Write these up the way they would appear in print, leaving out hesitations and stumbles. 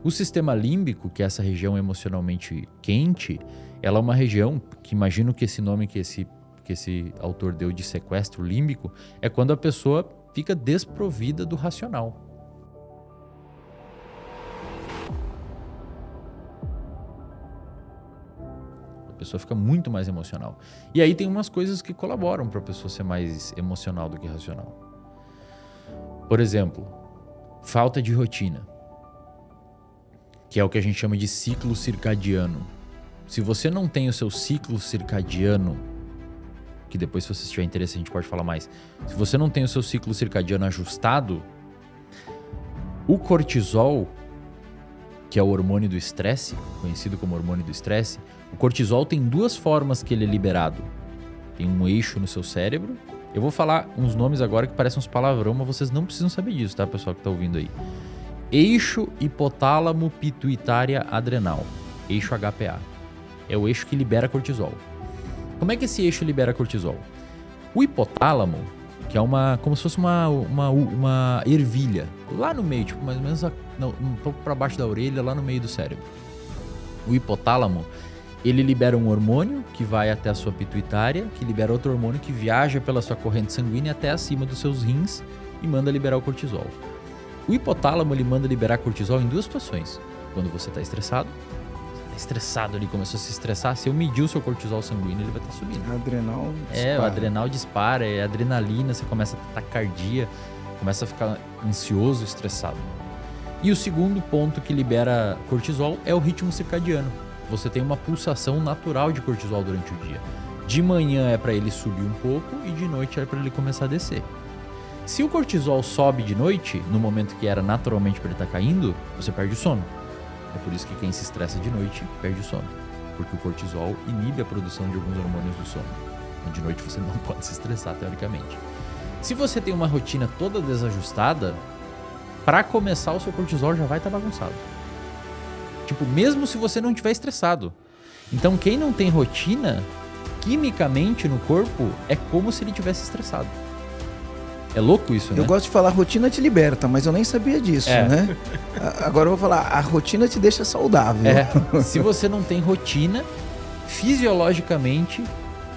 O sistema límbico, que é essa região emocionalmente quente, ela é uma região que imagino que esse nome que esse autor deu de sequestro límbico é quando a pessoa fica desprovida do racional. A pessoa fica muito mais emocional. E aí tem umas coisas que colaboram para a pessoa ser mais emocional do que racional. Por exemplo, falta de rotina, que é o que a gente chama de ciclo circadiano. Se você não tem o seu ciclo circadiano, que depois, se você tiver interesse, a gente pode falar mais. Se você não tem o seu ciclo circadiano ajustado, o cortisol, que é o hormônio do estresse, conhecido como hormônio do estresse, o cortisol tem duas formas que ele é liberado. Tem um eixo no seu cérebro. Eu vou falar uns nomes agora que parecem uns palavrão, mas vocês não precisam saber disso, tá, pessoal que tá ouvindo aí. Eixo hipotálamo pituitária adrenal, eixo HPA. É o eixo que libera cortisol. Como é que esse eixo libera cortisol? O hipotálamo, que é como se fosse uma ervilha, lá no meio, tipo mais ou menos um pouco para baixo da orelha, lá no meio do cérebro. O hipotálamo, ele libera um hormônio que vai até a sua pituitária, que libera outro hormônio que viaja pela sua corrente sanguínea até acima dos seus rins e manda liberar o cortisol. O hipotálamo, ele manda liberar cortisol em duas situações. Quando você está estressado, ali, começou a se estressar, se eu medir o seu cortisol sanguíneo, ele vai estar subindo. Adrenal dispara. O adrenal dispara, é adrenalina, você começa a ter taquicardia, começa a ficar ansioso, estressado. E o segundo ponto que libera cortisol é o ritmo circadiano. Você tem uma pulsação natural de cortisol durante o dia. De manhã é para ele subir um pouco e de noite é para ele começar a descer. Se o cortisol sobe de noite, no momento que era naturalmente para ele estar caindo, você perde o sono. É por isso que quem se estressa de noite perde o sono. Porque o cortisol inibe a produção de alguns hormônios do sono. De noite você não pode se estressar, teoricamente. Se você tem uma rotina toda desajustada, para começar o seu cortisol já vai estar bagunçado. Tipo, mesmo se você não estiver estressado. Então, quem não tem rotina, quimicamente no corpo, é como se ele tivesse estressado. É louco isso, né? Eu gosto de falar rotina te liberta, mas eu nem sabia disso, né? Agora eu vou falar, a rotina te deixa saudável. Se você não tem rotina, fisiologicamente,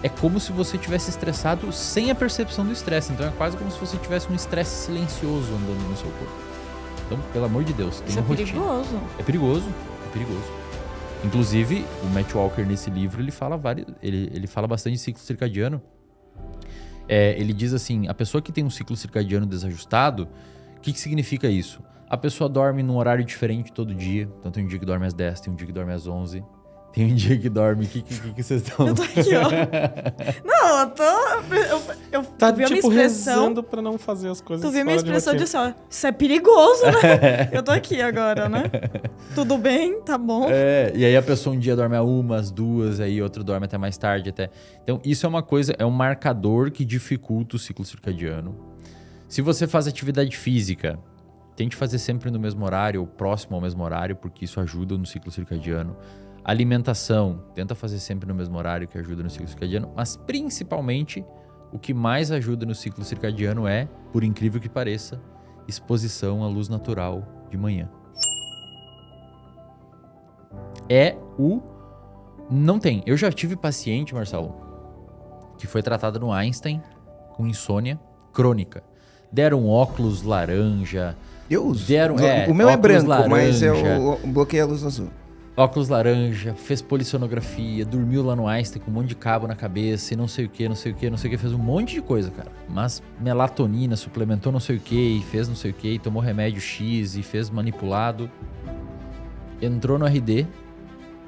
é como se você tivesse estressado sem a percepção do estresse. Então, é quase como se você tivesse um estresse silencioso andando no seu corpo. Então, pelo amor de Deus, tem uma rotina. Perigoso. É perigoso. Inclusive, o Matt Walker, nesse livro, ele fala bastante de ciclo circadiano. Ele diz assim, a pessoa que tem um ciclo circadiano desajustado, o que significa isso? A pessoa dorme num horário diferente todo dia. Então tem um dia que dorme às 10, tem um dia que dorme às 11. Tem um dia que dorme... O que vocês estão... Eu tô aqui, ó. Não, eu tô... Eu tá, vi tipo, uma expressão, rezando pra não fazer as coisas. Tu viu minha expressão de assim, ó, isso é perigoso, né? Eu tô aqui agora, né? Tudo bem, tá bom. E aí a pessoa um dia dorme a 1, às 2, aí outro dorme até mais tarde. Então isso é uma coisa, é um marcador que dificulta o ciclo circadiano. Se você faz atividade física, tente fazer sempre no mesmo horário ou próximo ao mesmo horário, porque isso ajuda no ciclo circadiano. Alimentação, tenta fazer sempre no mesmo horário, que ajuda no ciclo circadiano, mas principalmente o que mais ajuda no ciclo circadiano é, por incrível que pareça, exposição à luz natural de manhã. Não tem. Eu já tive paciente, Marcelo, que foi tratada no Einstein com insônia crônica. Deram óculos laranja. Eu uso. O meu é branco, laranja, mas eu bloqueei a luz azul. Óculos laranja, fez polissonografia, dormiu lá no Einstein com um monte de cabo na cabeça e não sei o que, fez um monte de coisa, cara. Mas melatonina, suplementou não sei o que, fez não sei o que, tomou remédio X e fez manipulado. Entrou no RD,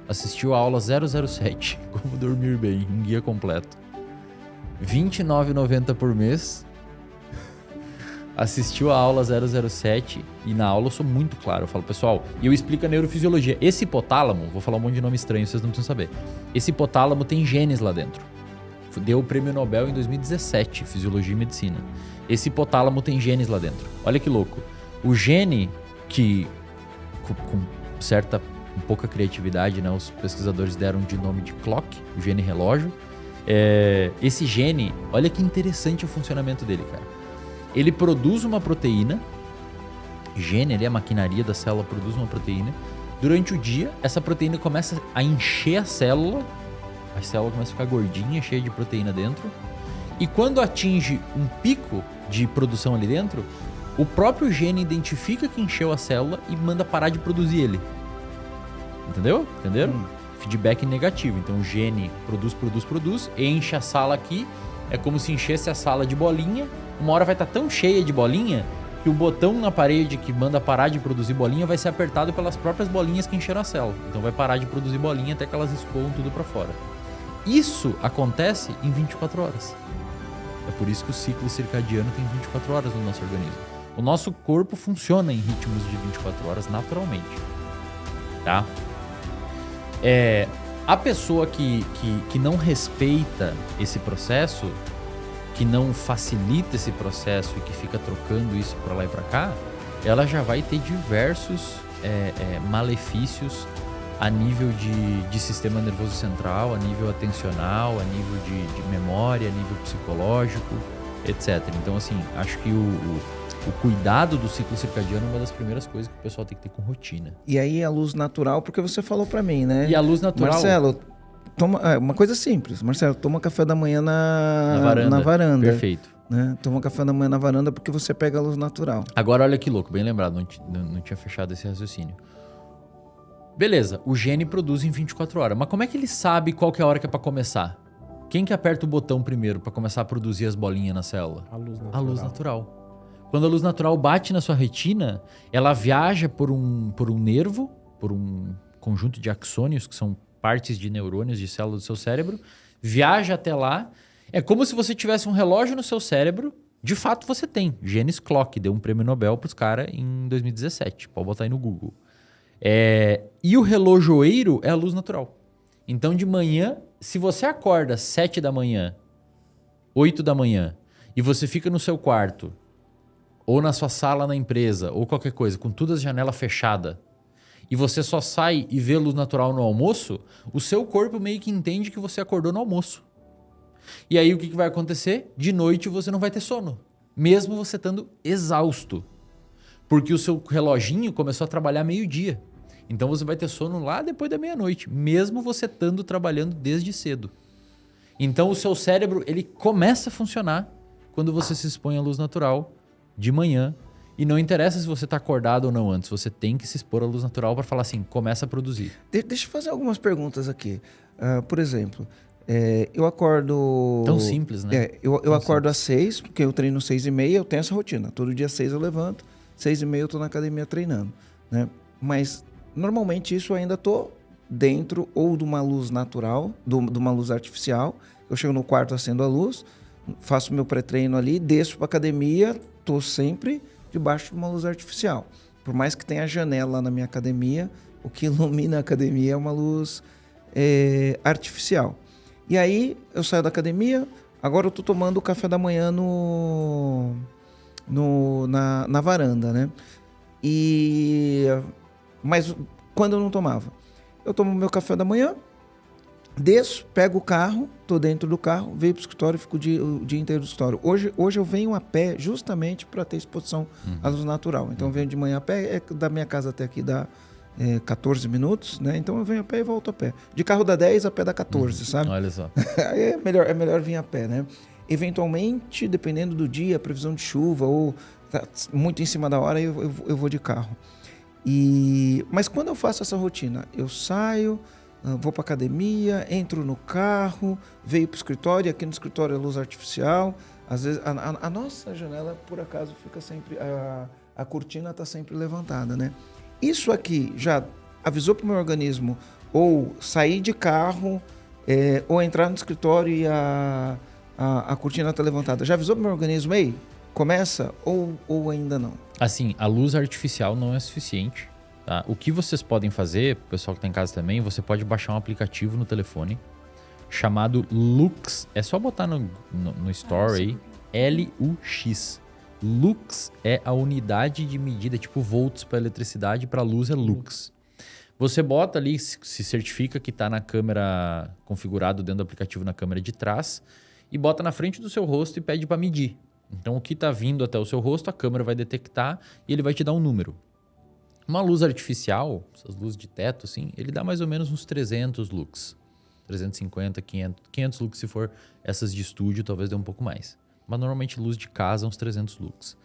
assistiu a aula 007, como dormir bem, um guia completo. R$29,90 por mês. Assistiu a aula 007 e na aula eu sou muito claro. Eu falo, pessoal, e eu explico a neurofisiologia. Esse hipotálamo, vou falar um monte de nome estranho, vocês não precisam saber. Esse hipotálamo tem genes lá dentro. Deu o prêmio Nobel em 2017, Fisiologia e Medicina. Esse hipotálamo tem genes lá dentro. Olha que louco. O gene que, com pouca criatividade, né, os pesquisadores deram de nome de clock, o gene relógio. Esse gene, olha que interessante o funcionamento dele, cara. Ele produz uma proteína gene ali, a maquinaria da célula produz uma proteína. Durante o dia, essa proteína começa a encher a célula começa a ficar gordinha, cheia de proteína dentro. E quando atinge um pico de produção ali dentro, o próprio gene identifica que encheu a célula e manda parar de produzir ele. Entendeu? Entenderam? Feedback negativo. Então o gene produz, enche a sala aqui. É como se enchesse a sala de bolinha. Uma hora vai estar tão cheia de bolinha que o botão na parede que manda parar de produzir bolinha vai ser apertado pelas próprias bolinhas que encheram a célula. Então vai parar de produzir bolinha até que elas escoam tudo para fora. Isso acontece em 24 horas. É por isso que o ciclo circadiano tem 24 horas no nosso organismo. O nosso corpo funciona em ritmos de 24 horas naturalmente. Tá? A pessoa que não respeita esse processo, que não facilita esse processo e que fica trocando isso para lá e para cá, ela já vai ter diversos malefícios a nível de sistema nervoso central, a nível atencional, a nível de memória, a nível psicológico, etc. Então, assim, acho que o cuidado do ciclo circadiano é uma das primeiras coisas que o pessoal tem que ter com rotina. E aí a luz natural, porque você falou para mim, né? E a luz natural... Marcelo, toma, uma coisa simples. Marcelo, toma café da manhã na varanda. Perfeito. Né? Toma café da manhã na varanda porque você pega a luz natural. Agora, olha que louco, bem lembrado, não tinha fechado esse raciocínio. Beleza, o gene produz em 24 horas, mas como é que ele sabe qual que é a hora que é para começar? Quem que aperta o botão primeiro para começar a produzir as bolinhas na célula? A luz natural. A luz natural. Quando a luz natural bate na sua retina, ela viaja por um nervo, por um conjunto de axônios, que são partes de neurônios de células do seu cérebro, viaja até lá. É como se você tivesse um relógio no seu cérebro. De fato, você tem. Genes Clock, deu um prêmio Nobel para os caras em 2017. Pode botar aí no Google. E o relojoeiro é a luz natural. Então, de manhã, se você acorda 7 da manhã, 8 da manhã, e você fica no seu quarto, ou na sua sala na empresa, ou qualquer coisa, com todas as janelas fechadas, e você só sai e vê luz natural no almoço, o seu corpo meio que entende que você acordou no almoço. E aí o que vai acontecer? De noite você não vai ter sono, mesmo você estando exausto. Porque o seu reloginho começou a trabalhar meio-dia. Então você vai ter sono lá depois da meia-noite, mesmo você estando trabalhando desde cedo. Então o seu cérebro ele começa a funcionar quando você se expõe à luz natural de manhã. E não interessa se você está acordado ou não antes, você tem que se expor à luz natural para falar assim, começa a produzir. Deixa eu fazer algumas perguntas aqui. Por exemplo, eu acordo... Tão simples, né? Eu acordo às 6, porque eu treino 6h30, eu tenho essa rotina. Todo dia às 6 eu levanto, 6h30 eu estou na academia treinando, né? Mas normalmente isso eu ainda estou dentro ou de uma luz natural, de uma luz artificial. Eu chego no quarto, acendo a luz, faço meu pré-treino ali, desço para a academia, estou sempre debaixo de uma luz artificial. Por mais que tenha janela lá na minha academia, o que ilumina a academia é uma luz artificial. E aí eu saio da academia, agora eu estou tomando o café da manhã na varanda, né? Mas quando eu não tomava? Eu tomo meu café da manhã, desço, pego o carro, tô dentro do carro, venho pro escritório e fico o dia inteiro no escritório. Hoje eu venho a pé justamente para ter exposição à luz natural. Então eu venho de manhã a pé, da minha casa até aqui dá 14 minutos, né? Então eu venho a pé e volto a pé. De carro dá 10, a pé dá 14, sabe? Olha só. Aí é melhor vir a pé, né? Eventualmente, dependendo do dia, previsão de chuva ou tá muito em cima da hora, eu vou de carro. Mas quando eu faço essa rotina, eu saio, vou para academia, entro no carro, venho para o escritório, e aqui no escritório é luz artificial. Às vezes a nossa janela, por acaso, fica sempre... A cortina está sempre levantada, né? Isso aqui já avisou para o meu organismo ou sair de carro, ou entrar no escritório e a cortina está levantada. Já avisou para o meu organismo, ei, começa ou ainda não? Assim, a luz artificial não é suficiente. Tá? O que vocês podem fazer, o pessoal que está em casa também, você pode baixar um aplicativo no telefone chamado Lux. É só botar no Store aí, LUX. Lux é a unidade de medida, tipo volts para eletricidade, para luz é lux. Você bota ali, se certifica que está na câmera, configurado dentro do aplicativo na câmera de trás, e bota na frente do seu rosto e pede para medir. Então, o que está vindo até o seu rosto, a câmera vai detectar e ele vai te dar um número. Uma luz artificial, essas luzes de teto, assim, ele dá mais ou menos uns 300 lux. 350, 500 lux se for essas de estúdio, talvez dê um pouco mais. Mas normalmente luz de casa, uns 300 lux.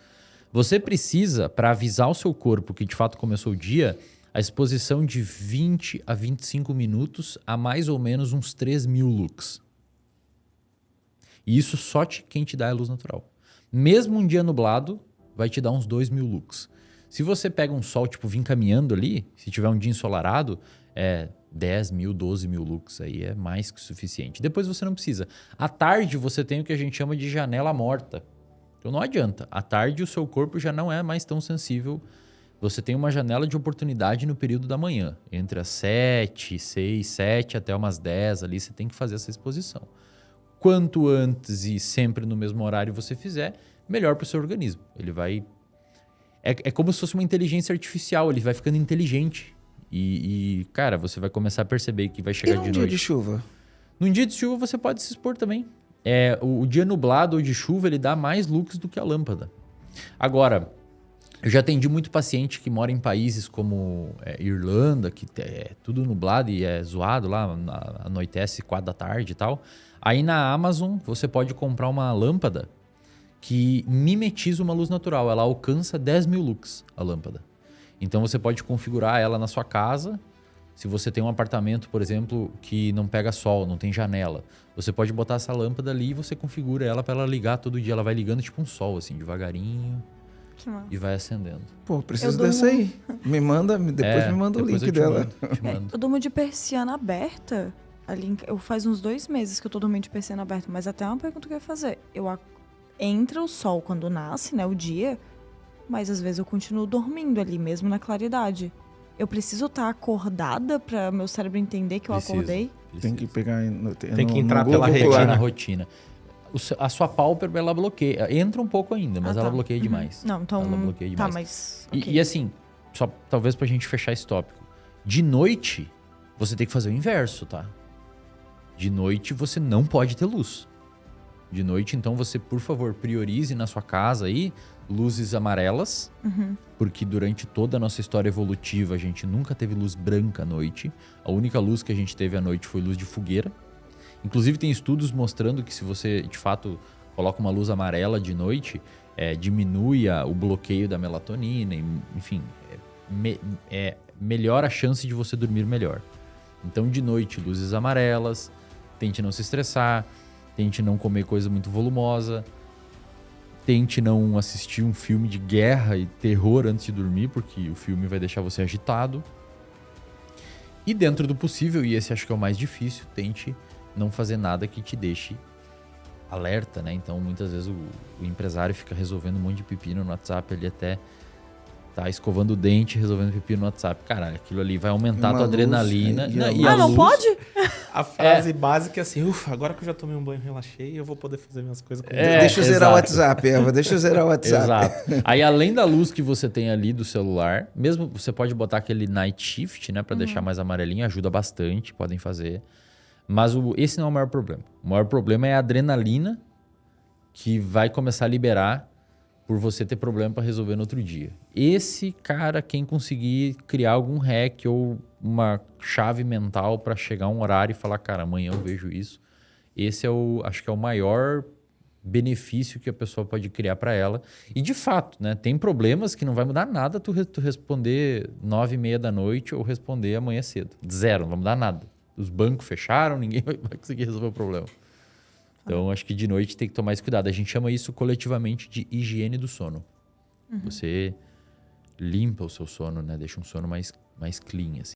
Você precisa, para avisar o seu corpo que de fato começou o dia, a exposição de 20 a 25 minutos a mais ou menos uns 3.000 lux. E isso só quem te dá é a luz natural. Mesmo um dia nublado, vai te dar uns 2.000 lux. Se você pega um sol, tipo, vir caminhando ali, se tiver um dia ensolarado, 10.000, 12.000 lux, aí é mais que o suficiente. Depois você não precisa. À tarde, você tem o que a gente chama de janela morta. Então não adianta. À tarde, o seu corpo já não é mais tão sensível. Você tem uma janela de oportunidade no período da manhã. Entre as 7, 6, 7 até umas 10 ali, você tem que fazer essa exposição. Quanto antes e sempre no mesmo horário você fizer, melhor para o seu organismo. Ele vai... É como se fosse uma inteligência artificial, ele vai ficando inteligente. E, cara, você vai começar a perceber que vai chegar de noite. E num dia de chuva? Num dia de chuva você pode se expor também. O dia nublado ou de chuva, ele dá mais lux do que a lâmpada. Agora, eu já atendi muito paciente que mora em países como Irlanda, que é tudo nublado e é zoado lá, anoitece 4 da tarde e tal. Aí na Amazon você pode comprar uma lâmpada que mimetiza uma luz natural. Ela alcança 10.000 lux, a lâmpada. Então você pode configurar ela na sua casa. Se você tem um apartamento, por exemplo, que não pega sol, não tem janela, você pode botar essa lâmpada ali e você configura ela para ela ligar todo dia. Ela vai ligando tipo um sol, assim, devagarinho. Que massa. E vai acendendo. Pô, preciso dessa aí. Me manda o link dela. Te mando. Eu durmo de persiana aberta. Eu faz uns 2 meses que eu tô dormindo de persiana aberta, mas até uma pergunta que eu ia fazer. Entra o sol quando nasce, né, o dia, mas às vezes eu continuo dormindo ali, mesmo na claridade. Eu preciso estar acordada para meu cérebro entender que eu acordei? Tem que pegar Tem que entrar pela na rotina. A sua pálpebra, ela bloqueia. Entra um pouco ainda, mas ela bloqueia demais. Não, então... Ela bloqueia demais. Tá, mas... E assim, só talvez pra gente fechar esse tópico. De noite, você tem que fazer o inverso, tá? De noite, você não pode ter luz. De noite, então, você, por favor, priorize na sua casa aí luzes amarelas, porque durante toda a nossa história evolutiva, a gente nunca teve luz branca à noite. A única luz que a gente teve à noite foi luz de fogueira. Inclusive, tem estudos mostrando que se você, de fato, coloca uma luz amarela de noite, diminui o bloqueio da melatonina, enfim, melhora a chance de você dormir melhor. Então, de noite, luzes amarelas, tente não se estressar, tente não comer coisa muito volumosa, tente não assistir um filme de guerra e terror antes de dormir, porque o filme vai deixar você agitado. E dentro do possível, e esse acho que é o mais difícil, tente não fazer nada que te deixe alerta, né? Então, muitas vezes o empresário fica resolvendo um monte de pepino no WhatsApp, ele até tá escovando o dente, resolvendo pepino no WhatsApp. Caralho, aquilo ali vai aumentar a tua adrenalina. Não pode? A frase básica é assim, ufa, agora que eu já tomei um banho, relaxei, eu vou poder fazer minhas coisas com Deixa eu zerar o WhatsApp, Eva, deixa eu zerar o WhatsApp. Exato. Aí, além da luz que você tem ali do celular, mesmo você pode botar aquele night shift, né, pra deixar mais amarelinho, ajuda bastante, podem fazer. Mas esse não é o maior problema. O maior problema é a adrenalina que vai começar a liberar por você ter problema para resolver no outro dia. Esse cara, quem conseguir criar algum hack ou uma chave mental para chegar a um horário e falar, cara, amanhã eu vejo isso. Esse acho que é o maior benefício que a pessoa pode criar para ela. E de fato, né, tem problemas que não vai mudar nada tu responder 9h30 da noite ou responder amanhã cedo. Zero, não vai mudar nada. Os bancos fecharam, ninguém vai conseguir resolver o problema. Então, acho que de noite tem que tomar esse cuidado. A gente chama isso coletivamente de higiene do sono. Você limpa o seu sono, né? Deixa um sono mais clean, assim.